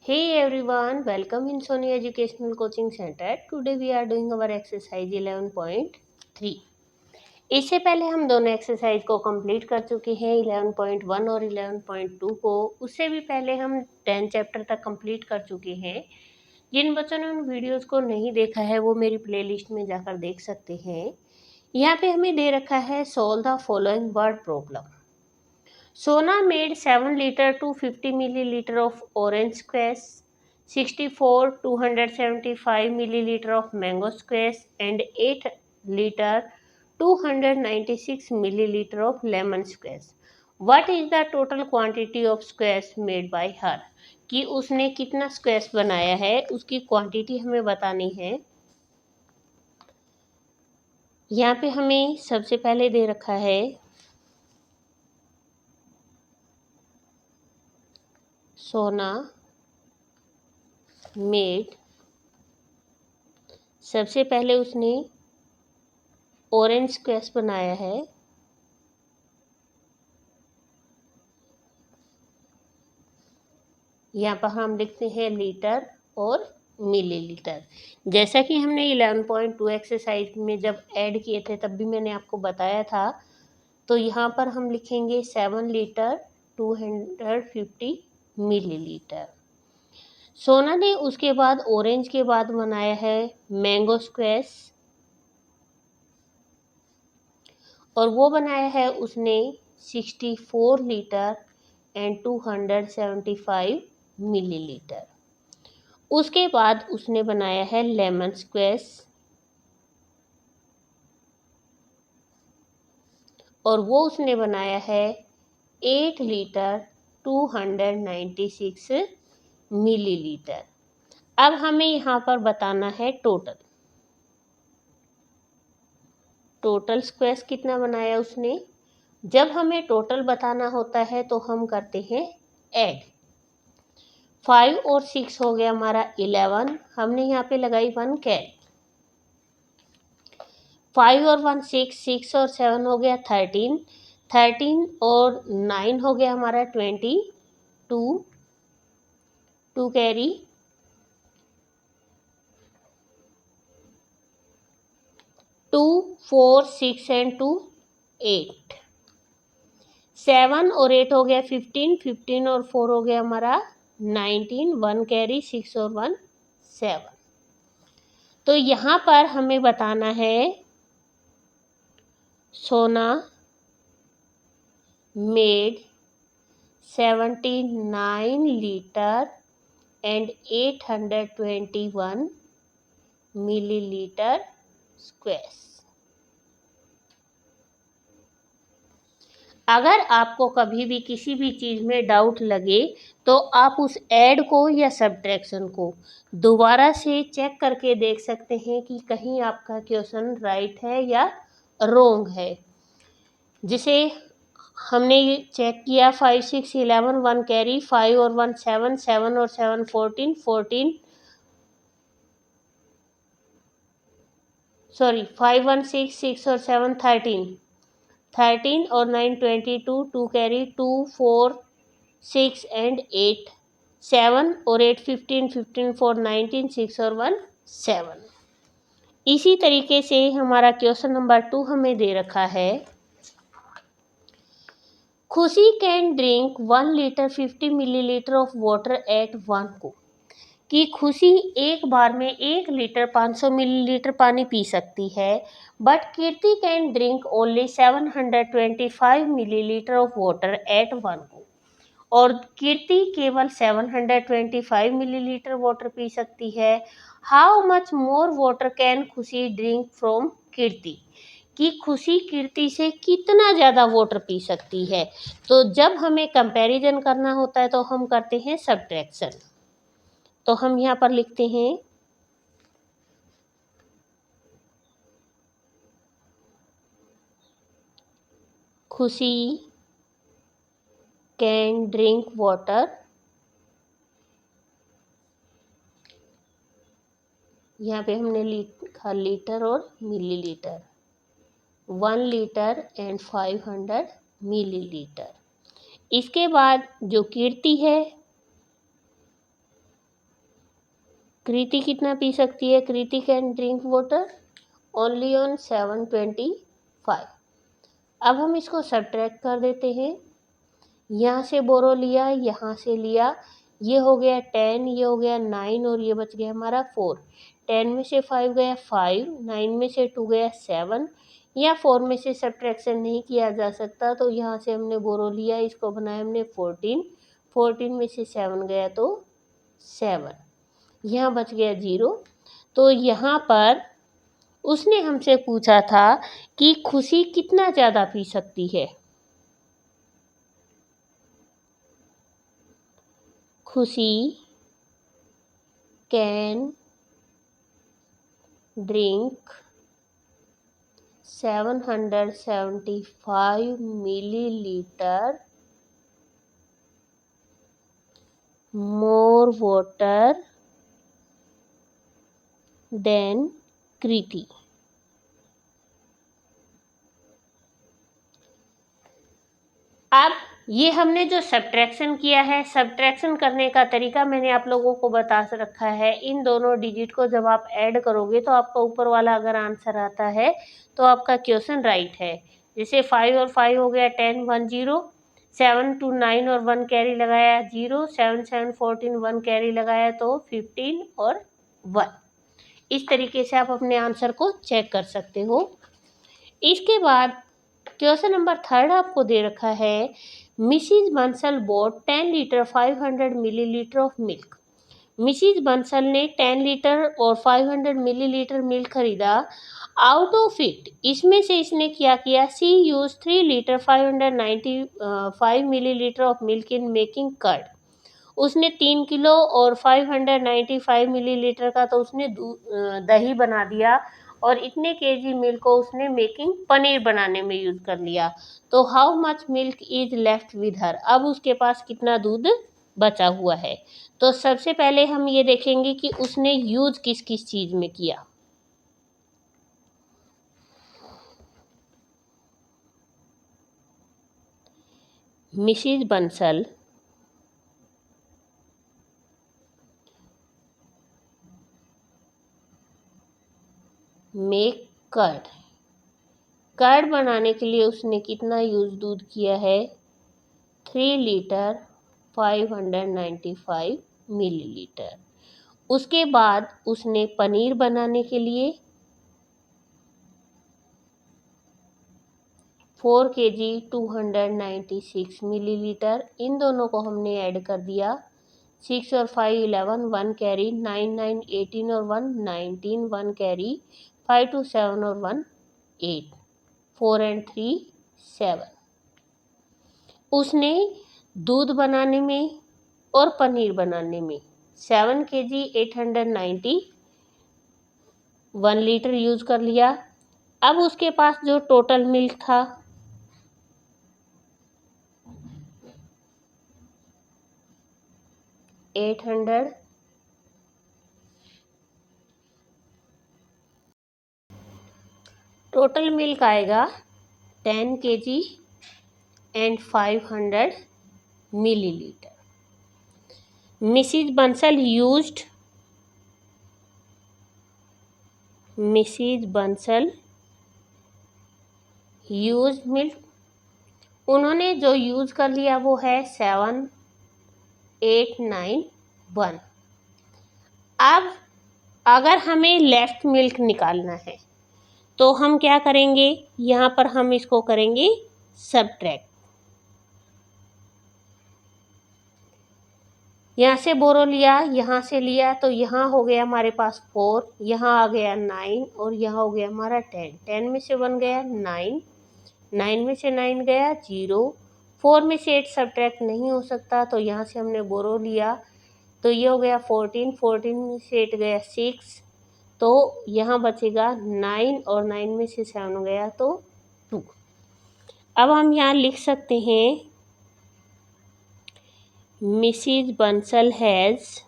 Hey everyone, welcome in Sony Educational Coaching Center. Today we are doing our exercise 11.3. इससे पहले हम दोनों exercise को कंप्लीट कर चुके हैं 11.1 और 11.2 को। उससे भी पहले हम 10 चैप्टर तक कंप्लीट कर चुके हैं। जिन बच्चों ने उन वीडियोस को नहीं देखा है वो मेरी प्लेलिस्ट में जाकर देख सकते हैं। यहाँ पे हमें दे रखा है solve the following word problem. Sona made 7 liter to 50 milliliter of orange squash, 64 275 milliliter of mango squash and 8 liter 296 milliliter of lemon squash. What is the total quantity of squash made by her? कि उसने कितना squash बनाया है उसकी quantity हमें बतानी है। यहाँ पे हमें सबसे पहले दे रखा है सोना मेड, सबसे पहले उसने ऑरेंज स्क्वैश बनाया है। यहाँ पर हम लिखते हैं लीटर और मिलीलीटर। जैसा कि हमने 11.2 एक्सरसाइज में जब ऐड किए थे तब भी मैंने आपको बताया था। तो यहाँ पर हम लिखेंगे 7 लीटर 250 मिलीलीटर। सोना ने उसके बाद ऑरेंज के बाद बनाया है मैंगो स्क्वैश और वो बनाया है उसने 64 लीटर एंड 275 मिलीलीटर। उसके बाद उसने बनाया है लेमन स्क्वैश और वो उसने बनाया है 8 लीटर 296 मिलीलीटर। अब हमें यहाँ पर बताना है टोटल स्क्वैश कितना बनाया उसने। जब हमें टोटल बताना होता है तो हम करते हैं ऐड। 5 और 6 हो गया हमारा 11, हमने यहाँ पे लगाई 1 कैरी। 5 और 1 6, 6 और 7 हो गया 13, 13 और 9 हो गया हमारा 22, 2 कैरी। 2 4 6 एंड 2 8, 7 और 8 हो गया 15, 15 और 4 हो गया हमारा 19, 1 कैरी, 6 और 1 7। तो यहाँ पर हमें बताना है सोना made 79 litre and 821 millilitre squash. अगर आपको कभी भी किसी भी चीज़ में डाउट लगे तो आप उस ऐड को या सब्ट्रैक्शन को दोबारा से चेक करके देख सकते हैं कि कहीं आपका क्वेश्चन राइट है या रॉन्ग है। जिसे हमने ये चेक किया 5 6 11 1 कैरी, 5 और 1 7, 7 और 7 14, 14 सॉरी 5 1 6, 6 और 7 13, 13 और 9 22, 2 कैरी, 2 4 6 एंड 8, 7 और 8 15, 15 4 19, 6 और 1 7। इसी तरीके से हमारा क्वेश्चन नंबर 2 हमें दे रखा है खुशी can drink 1 litre 50 millilitre of water at 1 को। कि खुशी एक बार में 1 लीटर 500 मिलीलीटर पानी पी सकती है, but Kirti can drink only 725 millilitre of water at 1 को। और कीर्ति केवल 725 मिलीलीटर वाटर पी सकती है। How much more water can खुशी ड्रिंक फ्रॉम कीर्ति। कि खुशी कीर्ति से कितना ज़्यादा वाटर पी सकती है। तो जब हमें कंपैरिजन करना होता है तो हम करते हैं सब्ट्रैक्शन। तो हम यहाँ पर लिखते हैं खुशी कैन ड्रिंक वाटर, यहाँ पे हमने लिखा लीटर और मिलीलीटर, 1 लीटर एंड 500 मिलीलीटर। इसके बाद जो कीर्ति है कृति कितना पी सकती है? Kriti can drink water only on 725। अब हम इसको सब्ट्रैक्ट कर देते हैं। यहाँ से बोरो लिया, यहाँ से लिया, ये हो गया 10, ये हो गया 9 और ये बच गया हमारा 4। 10 में से 5 गया 5, 9 में से 2 गया 7। या 4 में से सब्ट्रैक्शन नहीं किया जा सकता, तो यहाँ से हमने बोरो लिया, इसको बनाया हमने 14। 14 में से 7 गया तो 7, यहाँ बच गया 0। तो यहाँ पर उसने हमसे पूछा था कि खुशी कितना ज़्यादा पी सकती है। खुशी can drink 775 milliliter more water than कृति। अब ये हमने जो सब्ट्रैक्शन किया है, सब्ट्रैक्शन करने का तरीका मैंने आप लोगों को बता रखा है। इन दोनों डिजिट को जब आप ऐड करोगे तो आपका ऊपर वाला अगर आंसर आता है तो आपका क्वेश्चन राइट है। जैसे 5 और 5 हो गया 10, 1 0, 7 to 9 और 1 कैरी लगाया 0, 7 7 14 1 कैरी लगाया तो 15 और 1। इस तरीके से आप अपने आंसर को चेक कर सकते हो। इसके बाद क्वेश्चन नंबर 3 आपको दे रखा है, Mrs Bansal bought 10 litre 500 millilitre of milk. Mrs Bansal ने 10 लीटर और 500 मिलीलीटर मिल्क खरीदा। आउट ऑफ इट, इसमें से इसने क्या किया, she use 3 litre 595 millilitre of milk in making curd. उसने 3 किलो और 595 मिलीलीटर का तो उसने दही बना दिया और इतने केजी मिल्क को उसने मेकिंग पनीर बनाने में यूज कर लिया। तो how much milk is left with her, अब उसके पास कितना दूध बचा हुआ है। तो सबसे पहले हम ये देखेंगे कि उसने यूज किस किस चीज में किया। Mrs Bansal make curd, curd बनाने के लिए उसने कितना यूज दूध किया है, 3 लीटर 595 मिलीलीटर। उसके बाद उसने पनीर बनाने के लिए 4 kg 296 मिलीलीटर, इन दोनों को हमने ऐड कर दिया। 6 और 5 11, 1 कैरी, 9 9 18 और 1 19, 1 कैरी, 5 2 7 और 1 8, 4 and 3 7। उसने दूध बनाने में और पनीर बनाने में 7 kg 890 1 लीटर यूज कर लिया। अब उसके पास जो टोटल मिल्क था 800, टोटल मिल्क आएगा 10 kg and 500 millilitre. Mrs Bansal used milk, उन्होंने जो यूज कर लिया वो है 7 8 9 1। अब अगर हमें लेफ्ट मिल्क निकालना है तो हम क्या करेंगे, यहाँ पर हम इसको करेंगे सब्ट्रैक्ट। यहाँ से बोरो लिया, यहाँ से लिया, तो यहाँ हो गया हमारे पास 4, यहाँ आ गया 9 और यहाँ हो गया हमारा 10। 10 में से 1 गया 9, 9 में से 9 गया 0, 4 में से 8 सब्ट्रैक्ट नहीं हो सकता, तो यहाँ से हमने बोरो लिया, तो ये हो गया 14, 14 में से 8 गया 6, तो यहाँ बचेगा 9 और 9 में से 7 गया तो 2। अब हम यहाँ लिख सकते हैं, Mrs Bansal has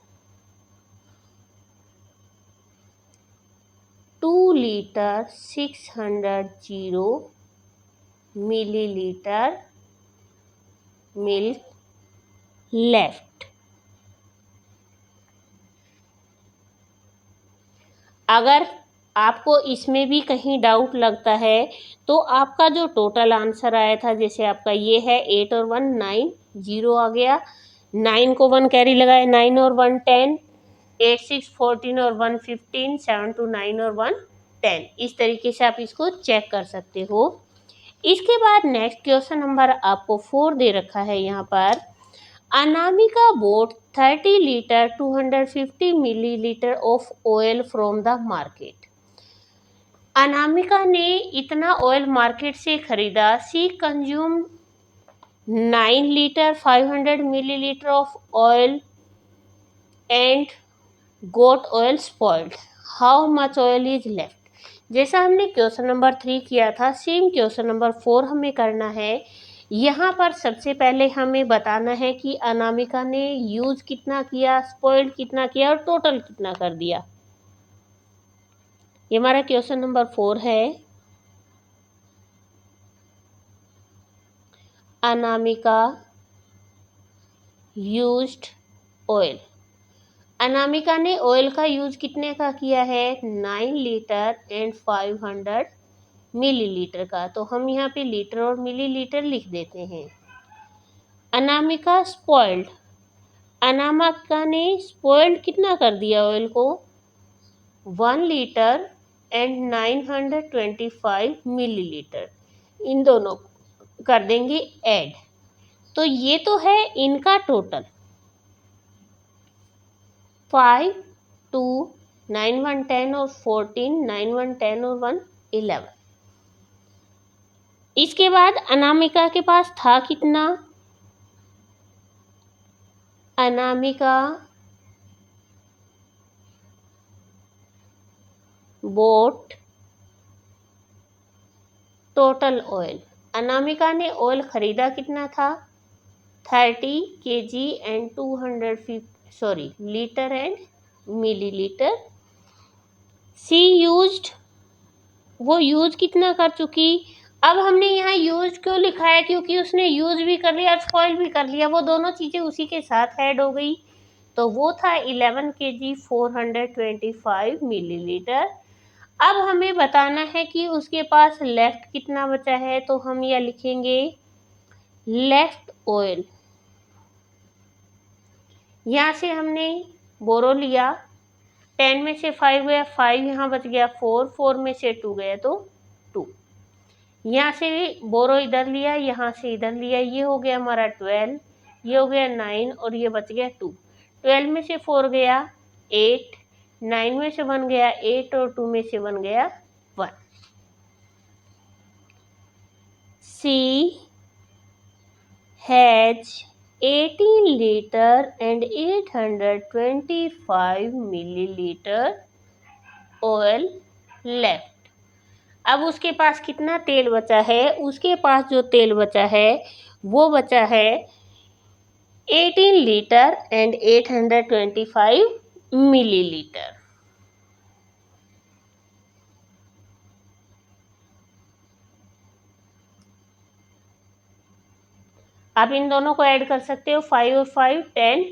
2 litre 600 millilitre milk left. अगर आपको इसमें भी कहीं डाउट लगता है तो आपका जो टोटल आंसर आया था, जैसे आपका ये है 8 और 1 9, 0 आ गया, 9 को 1 कैरी लगाए, 9 और 1 10, 8 6 14 और 1 15, 7 2 9 और 1 10। इस तरीके से आप इसको चेक कर सकते हो। इसके बाद नेक्स्ट क्वेश्चन नंबर आपको 4 दे रखा है यहाँ पर। Anamika bought 30 litre 250 millilitre of oil from the market. Anamika ने इतना ऑयल मार्केट से खरीदा। She consume 9 litre 500 millilitre of oil and got oil spoiled. How much oil is left. जैसा हमने क्वेश्चन नंबर 3 किया था, सेम क्वेश्चन नंबर 4 हमें करना है। यहाँ पर सबसे पहले हमें बताना है कि अनामिका ने यूज कितना किया, स्पॉइल्ड कितना किया और टोटल कितना कर दिया। ये हमारा क्वेश्चन नंबर 4 है। Anamika used oil. अनामिका ने ऑयल का यूज कितने का किया है, 9 लीटर एंड 500 मिलीलीटर का। तो हम यहाँ पे लीटर और मिलीलीटर लिख देते हैं। अनामिका स्पॉइल्ड, अनामिका ने स्पॉइल्ड कितना कर दिया ऑयल को, 1 लीटर एंड 925 मिलीलीटर। इन दोनों कर देंगे ऐड। तो ये तो है इनका टोटल, 5 2 9 1 10 और 14, 9 1 10 और 1 11। इसके बाद अनामिका के पास था कितना, Anamika bought total oil. Anamika ने ऑयल खरीदा कितना था, 30 kg and 250 litre and millilitre. She used, वो यूज कितना कर चुकी। अब हमने यहाँ यूज क्यों लिखा है, क्योंकि उसने यूज भी कर लिया और स्पॉइल भी कर लिया, वो दोनों चीज़ें उसी के साथ ऐड हो गई। तो वो था 11 kg 425 मिलीलीटर। अब हमें बताना है कि उसके पास लेफ्ट कितना बचा है। तो हम यह लिखेंगे लेफ्ट ऑयल। यहाँ से हमने बोरो लिया, 10 में से 5 गया, 5 यहाँ बच गया, 4 4 में से 2 गया तो 2। यहाँ से बोरो इधर लिया, यहाँ से इधर लिया, ये हो गया हमारा 12, ये हो गया 9 और ये बच गया 2। 12 में से 4 गया 8, 9 में से 1 गया 8 और 2 में से 1 गया 1। She has 18 litre and 825 millilitre oil left. अब उसके पास कितना तेल बचा है, उसके पास जो तेल बचा है वो बचा है 18 लीटर एंड 825 मिलीलीटर। आप इन दोनों को ऐड कर सकते हो, 5 और 5 10,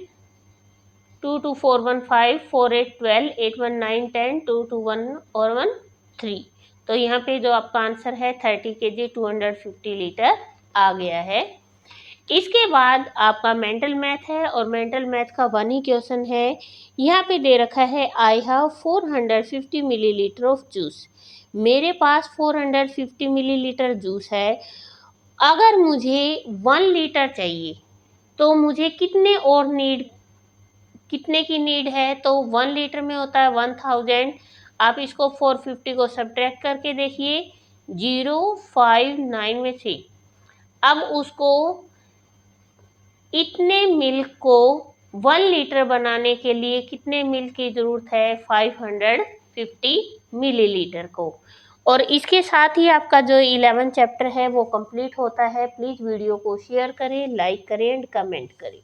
2 2 4 1 5, 4 8 12, 8 1 9 10, 2 2 1 और 1 3। तो यहाँ पे जो आपका आंसर है 30 kg 250 लीटर आ गया है। इसके बाद आपका मेंटल मैथ है और मेंटल मैथ का 1 ही क्वेश्चन है। यहाँ पे दे रखा है I have 450 millilitre of juice. मेरे पास 450 मिलीलीटर जूस है। अगर मुझे 1 लीटर चाहिए तो मुझे कितने की नीड है। तो 1 लीटर में होता है 1000। आप इसको 450 को सब्ट्रैक्ट करके देखिए, 0 5 9 में से। अब उसको इतने मिल्क को 1 लीटर बनाने के लिए कितने मिल्क की ज़रूरत है, 550 मिलीलीटर को। और इसके साथ ही आपका जो 11 चैप्टर है वो कंप्लीट होता है। प्लीज़ वीडियो को शेयर करें, लाइक करें एंड कमेंट करें।